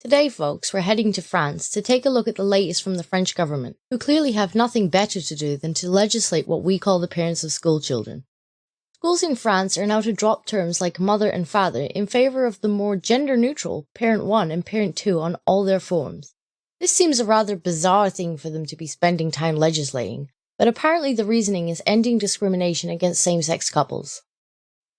Today, folks, we're heading to France to take a look at the latest from the French government, who clearly have nothing better to do than to legislate what we call the parents of school children. Schools in France are now to drop terms like mother and father in favour of the more gender-neutral parent 1 and parent 2 on all their forms. This seems a rather bizarre thing for them to be spending time legislating, but apparently the reasoning is ending discrimination against same-sex couples.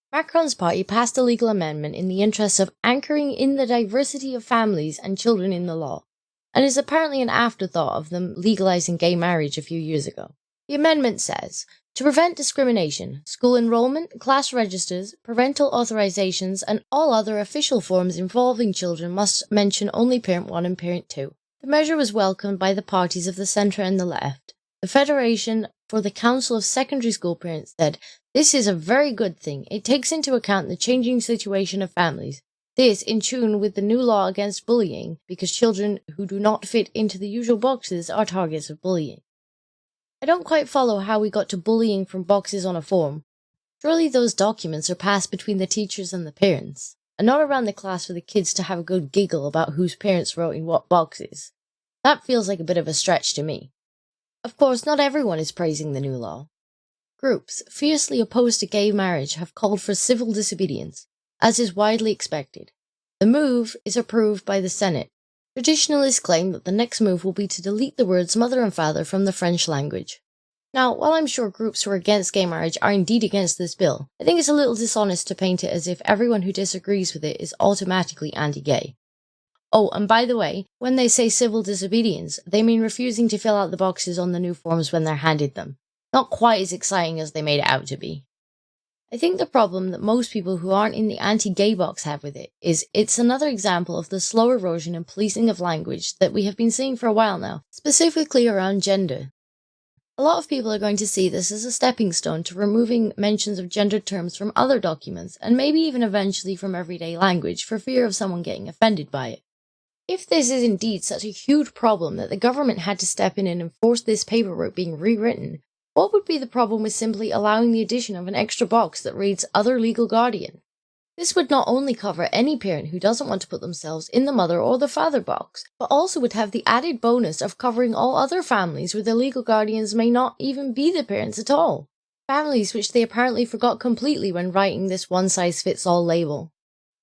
Macron's party passed a legal amendment in the interest of anchoring in the diversity of families and children in the law, and is apparently an afterthought of them legalizing gay marriage a few years ago. The amendment says, to prevent discrimination, school enrollment, class registers, parental authorizations, and all other official forms involving children must mention only parent 1 and parent 2. The measure was welcomed by the parties of the centre and the left. The Federation for the Council of Secondary School Parents said, "This is a very good thing. It takes into account the changing situation of families. This in tune with the new law against bullying, because children who do not fit into the usual boxes are targets of bullying." I don't quite follow how we got to bullying from boxes on a form. Surely those documents are passed between the teachers and the parents, and not around the class for the kids to have a good giggle about whose parents wrote in what boxes. That feels like a bit of a stretch to me. Of course, not everyone is praising the new law. Groups fiercely opposed to gay marriage have called for civil disobedience, as is widely expected. The move is approved by the Senate. Traditionalists claim that the next move will be to delete the words mother and father from the French language. Now, while I'm sure groups who are against gay marriage are indeed against this bill, I think it's a little dishonest to paint it as if everyone who disagrees with it is automatically anti-gay. Oh, and by the way, when they say civil disobedience, they mean refusing to fill out the boxes on the new forms when they're handed them. Not quite as exciting as they made it out to be. I think the problem that most people who aren't in the anti-gay box have with it is it's another example of the slow erosion and policing of language that we have been seeing for a while now, specifically around gender. A lot of people are going to see this as a stepping stone to removing mentions of gendered terms from other documents, and maybe even eventually from everyday language, for fear of someone getting offended by it. If this is indeed such a huge problem that the government had to step in and enforce this paperwork being rewritten, what would be the problem with simply allowing the addition of an extra box that reads Other Legal Guardian? This would not only cover any parent who doesn't want to put themselves in the mother or the father box, but also would have the added bonus of covering all other families where the legal guardians may not even be the parents at all. Families which they apparently forgot completely when writing this one-size-fits-all label.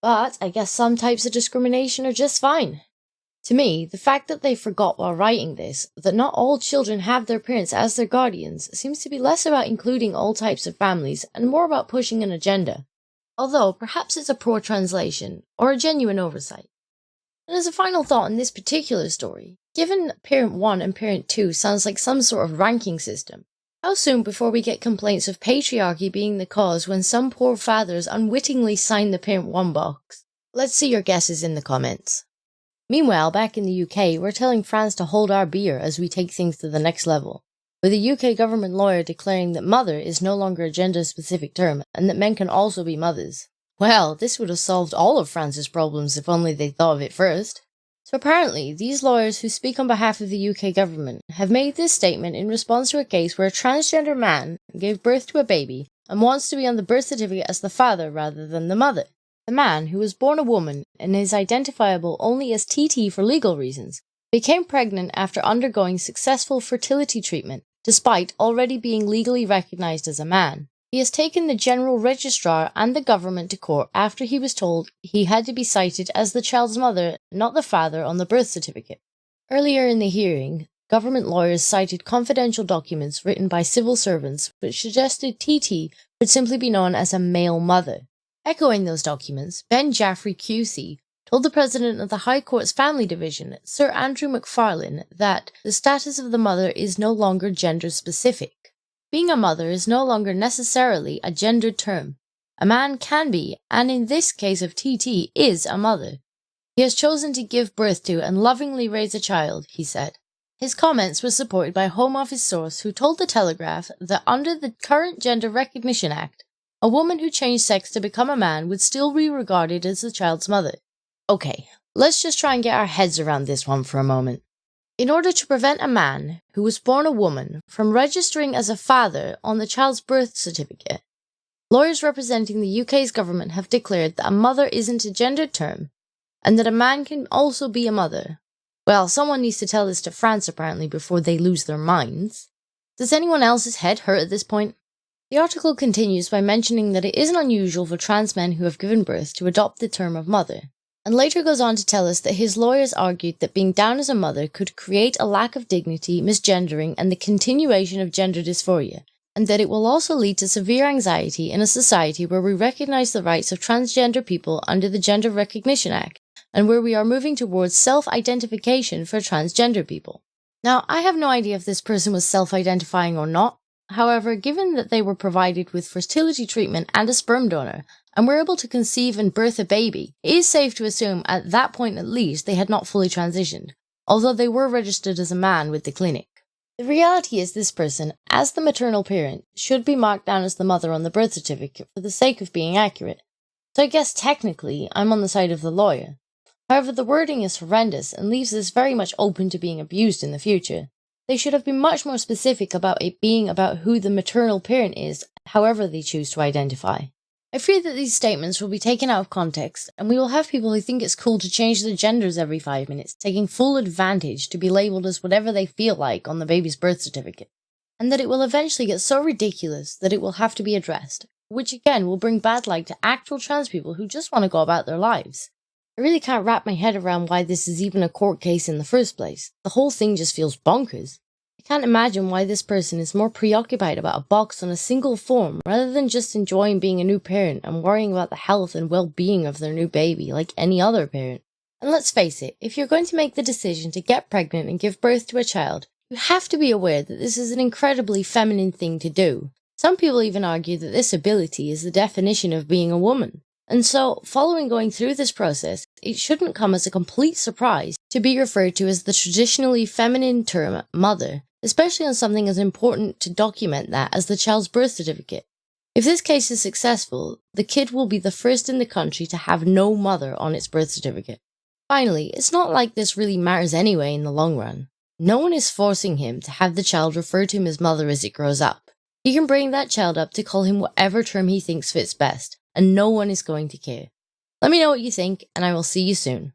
But I guess some types of discrimination are just fine. To me, the fact that they forgot while writing this, that not all children have their parents as their guardians, seems to be less about including all types of families and more about pushing an agenda. Although, perhaps it's a poor translation, or a genuine oversight. And as a final thought on this particular story, given parent 1 and parent 2 sounds like some sort of ranking system, how soon before we get complaints of patriarchy being the cause when some poor fathers unwittingly sign the parent 1 box? Let's see your guesses in the comments. Meanwhile, back in the UK, we're telling France to hold our beer as we take things to the next level, with a UK government lawyer declaring that mother is no longer a gender-specific term and that men can also be mothers. Well, this would have solved all of France's problems if only they thought of it first. So apparently, these lawyers who speak on behalf of the UK government have made this statement in response to a case where a transgender man gave birth to a baby and wants to be on the birth certificate as the father rather than the mother. The man, who was born a woman and is identifiable only as TT for legal reasons, became pregnant after undergoing successful fertility treatment, despite already being legally recognized as a man. He has taken the General Registrar and the government to court after he was told he had to be cited as the child's mother, not the father, on the birth certificate. Earlier in the hearing, government lawyers cited confidential documents written by civil servants which suggested TT would simply be known as a male mother. Echoing those documents, Ben Jaffrey QC told the president of the High Court's Family Division, Sir Andrew McFarlane, that the status of the mother is no longer gender-specific. Being a mother is no longer necessarily a gendered term. A man can be, and in this case of TT, is a mother. He has chosen to give birth to and lovingly raise a child, he said. His comments were supported by a Home Office source who told The Telegraph that under the current Gender Recognition Act, a woman who changed sex to become a man would still be regarded as the child's mother. Okay, let's just try and get our heads around this one for a moment. In order to prevent a man who was born a woman from registering as a father on the child's birth certificate, lawyers representing the UK's government have declared that a mother isn't a gendered term, and that a man can also be a mother. Well, someone needs to tell this to France apparently before they lose their minds. Does anyone else's head hurt at this point? The article continues by mentioning that it isn't unusual for trans men who have given birth to adopt the term of mother, and later goes on to tell us that his lawyers argued that being down as a mother could create a lack of dignity, misgendering, and the continuation of gender dysphoria, and that it will also lead to severe anxiety in a society where we recognise the rights of transgender people under the Gender Recognition Act, and where we are moving towards self-identification for transgender people. Now, I have no idea if this person was self-identifying or not. However, given that they were provided with fertility treatment and a sperm donor, and were able to conceive and birth a baby, it is safe to assume at that point at least they had not fully transitioned, although they were registered as a man with the clinic. The reality is this person, as the maternal parent, should be marked down as the mother on the birth certificate for the sake of being accurate. So I guess technically I'm on the side of the lawyer. However, the wording is horrendous and leaves this very much open to being abused in the future. They should have been much more specific about it being about who the maternal parent is, however they choose to identify. I fear that these statements will be taken out of context, and we will have people who think it's cool to change their genders every 5 minutes, taking full advantage to be labelled as whatever they feel like on the baby's birth certificate, and that it will eventually get so ridiculous that it will have to be addressed, which again will bring bad light to actual trans people who just want to go about their lives. I really can't wrap my head around why this is even a court case in the first place. The whole thing just feels bonkers. I can't imagine why this person is more preoccupied about a box on a single form rather than just enjoying being a new parent and worrying about the health and well-being of their new baby like any other parent. And let's face it, if you're going to make the decision to get pregnant and give birth to a child, you have to be aware that this is an incredibly feminine thing to do. Some people even argue that this ability is the definition of being a woman. And so, following going through this process, it shouldn't come as a complete surprise to be referred to as the traditionally feminine term mother, especially on something as important to document that as the child's birth certificate. If this case is successful, the kid will be the first in the country to have no mother on its birth certificate. Finally, it's not like this really matters anyway in the long run. No one is forcing him to have the child refer to him as mother as it grows up. He can bring that child up to call him whatever term he thinks fits best, and no one is going to care. Let me know what you think, and I will see you soon.